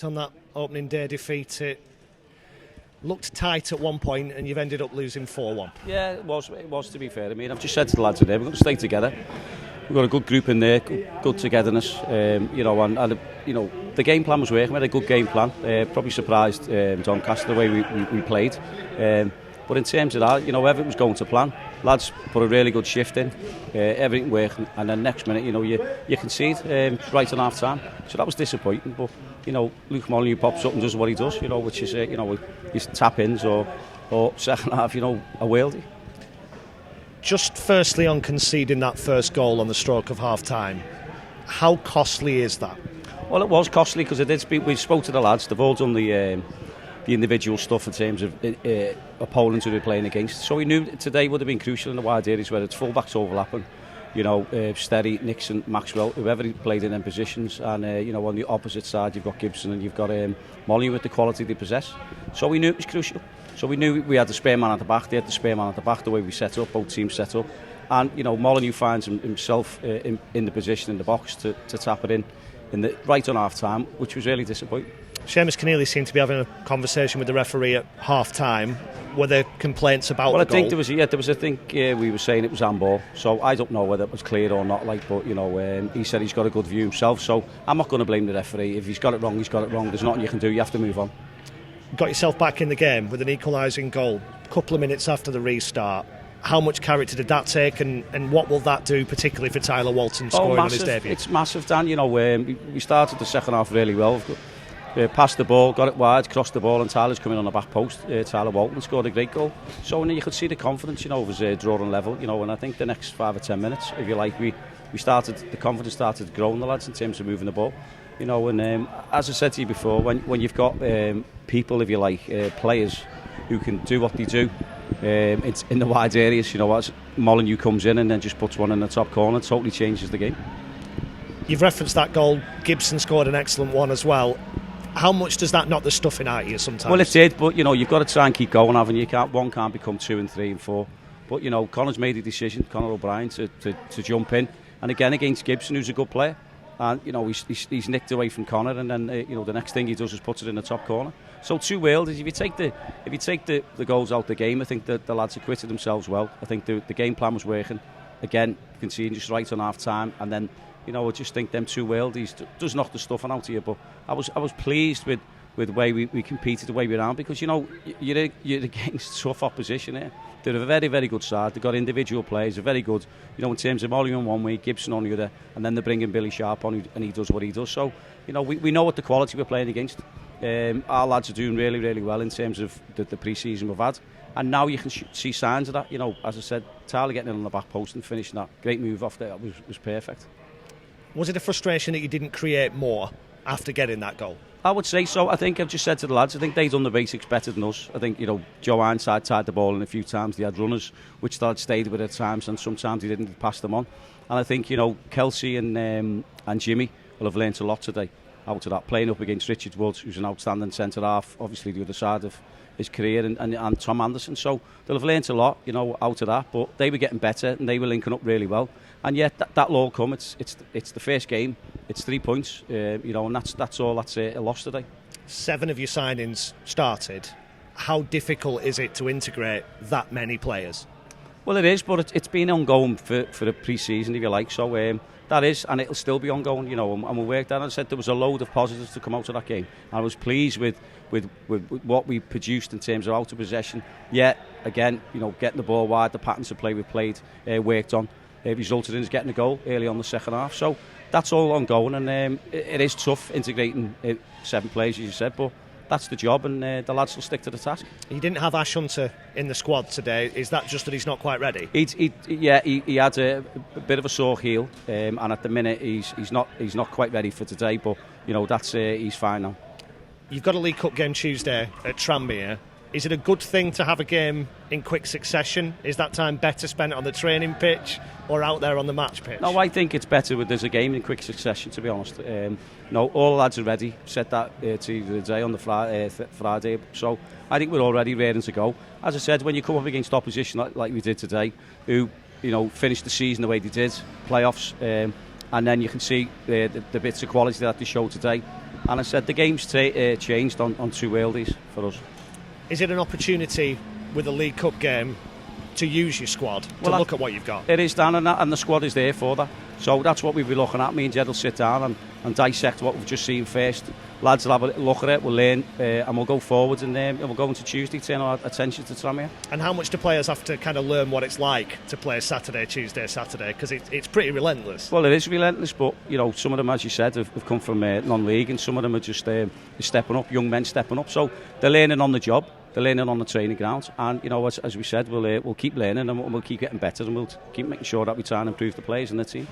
On that opening day defeat, it looked tight at one point and you've ended up losing 4-1. Yeah, it was to be fair. I mean, I've just said to the lads today, we're going to stay together. We've got a good group in there, good togetherness, and the game plan was working. We had a good game plan. Probably surprised Doncaster the way we played. But in terms of that, everything was going to plan. Lads put a really good shift in, everything worked, and then next minute, you concede right on half time. So that was disappointing. But Luke Molyneux pops up and does what he does, which is his tap-ins or second half, a worldie. Just firstly on conceding that first goal on the stroke of half time, how costly is that? Well, it was costly because we spoke to the lads. They've all done the individual stuff in terms of opponents who they're playing against. So we knew today would have been crucial in the wide areas where it's full-backs overlapping. Sterry, Nixon, Maxwell, whoever he played in them positions. And, on the opposite side, you've got Gibson and you've got Molyneux with the quality they possess. So we knew it was crucial. So we knew we had the spare man at the back. They had the spare man at the back, the way we set up, both teams set up. And, Molyneux finds himself in the position in the box to tap it in right on half-time, which was really disappointing. Seamus Keneally seemed to be having a conversation with the referee at half-time. Were there complaints about the goal? Well, I think there was. I think we were saying it was handball. So I don't know whether it was clear or not. But he said he's got a good view himself. So I'm not going to blame the referee. If he's got it wrong, he's got it wrong. There's nothing you can do. You have to move on. Got yourself back in the game with an equalising goal. A couple of minutes after the restart. How much character did that take, and what will that do, particularly for Tyler Walton scoring on his debut? It's massive, Dan. We started the second half really well. Passed the ball, got it wide, crossed the ball, and Tyler's coming on the back post. Tyler Walton scored a great goal. So you could see the confidence, was drawing level. And I think the next 5 or 10 minutes, if you like, the confidence started growing the lads in terms of moving the ball. And as I said to you before, when you've got people, if you like, players who can do what they do, it's in the wide areas. As Molyneux comes in and then just puts one in the top corner, it totally changes the game. You've referenced that goal. Gibson scored an excellent one as well. How much does that knock the stuffing out of you sometimes? Well, it did, but you've got to try and keep going, haven't you? One can't become 2 and 3 and 4. But Connor's made a decision, Conor O'Brien, to jump in, and again against Gibson, who's a good player, and he's nicked away from Connor, and then the next thing he does is puts it in the top corner. So 2 worldies. If you take the goals out the game, I think that the lads acquitted themselves well. I think the game plan was working. Again, you can see him just right on half time, and then. I just think them 2 worldies does knock the stuffing out of you. But I was pleased with the way we competed, the way we ran, because you're against tough opposition here. They're a very, very good side. They've got individual players. They're very good. In terms of Molyneux on one way, Gibson on the other, and then they bring in Billy Sharp on, and he does what he does. So we know what the quality we're playing against. Our lads are doing really, really well in terms of the pre-season we've had. And now you can see signs of that. As I said, Tyler getting in on the back post and finishing that great move off there was perfect. Was it a frustration that you didn't create more after getting that goal? I would say so. I think I've just said to the lads, I think they've done the basics better than us. I think, Joe Ironside tied the ball in a few times. They had runners, which they had stayed with at times, and sometimes he didn't pass them on. And I think, Kelsey and Jimmy will have learnt a lot today out of that, playing up against Richard Wood, who's an outstanding centre-half, obviously the other side of his career, and Tom Anderson. So they'll have learnt a lot, out of that. But they were getting better, and they were linking up really well. And yet that'll all come. It's the first game. It's 3 points, and that's all. That's a loss today. 7 of your signings started. How difficult is it to integrate that many players? Well, it is, but it's been ongoing for the pre-season, if you like. So that is, and it'll still be ongoing. And we'll work that. As I said, there was a load of positives to come out of that game. I was pleased with what we produced in terms of out of possession. Yet again, getting the ball wide, the patterns of play we played, worked on. Resulted in us getting a goal early on the second half. So that's all ongoing, and it is tough integrating 7 players, as you said, but that's the job, and the lads will stick to the task. You didn't have Ash Hunter in the squad today. Is that just that he's not quite ready? He had a bit of a sore heel, and at the minute he's not quite ready for today, but that's he's fine now. You've got a League Cup game Tuesday at Tranmere. Is it a good thing to have a game in quick succession? Is that time better spent on the training pitch or out there on the match pitch? No, I think it's better when there's a game in quick succession, to be honest. No, all the lads are ready. Said that to you the day on the Friday. So I think we're all ready, raring to go. As I said, when you come up against opposition like we did today, who finished the season the way they did, playoffs, and then you can see the bits of quality that they showed today. And I said the game's changed on two worldies for us. Is it an opportunity with a League Cup game to use your squad, to look at what you've got? It is, Dan, and the squad is there for that. So that's what we'll be looking at. Me and Jed will sit down and dissect what we've just seen first. Lads will have a look at it, we'll learn, and we'll go forwards, and we'll go into Tuesday, turn our attention to Tranmere. And how much do players have to kind of learn what it's like to play Saturday, Tuesday, Saturday? Because it's pretty relentless. Well, it is relentless, but some of them, as you said, have come from non-league, and some of them are just stepping up, young men stepping up. So they're learning on the job. They're learning on the training grounds, and as we said, we'll keep learning, and we'll keep getting better, and we'll keep making sure that we try and improve the players in the team.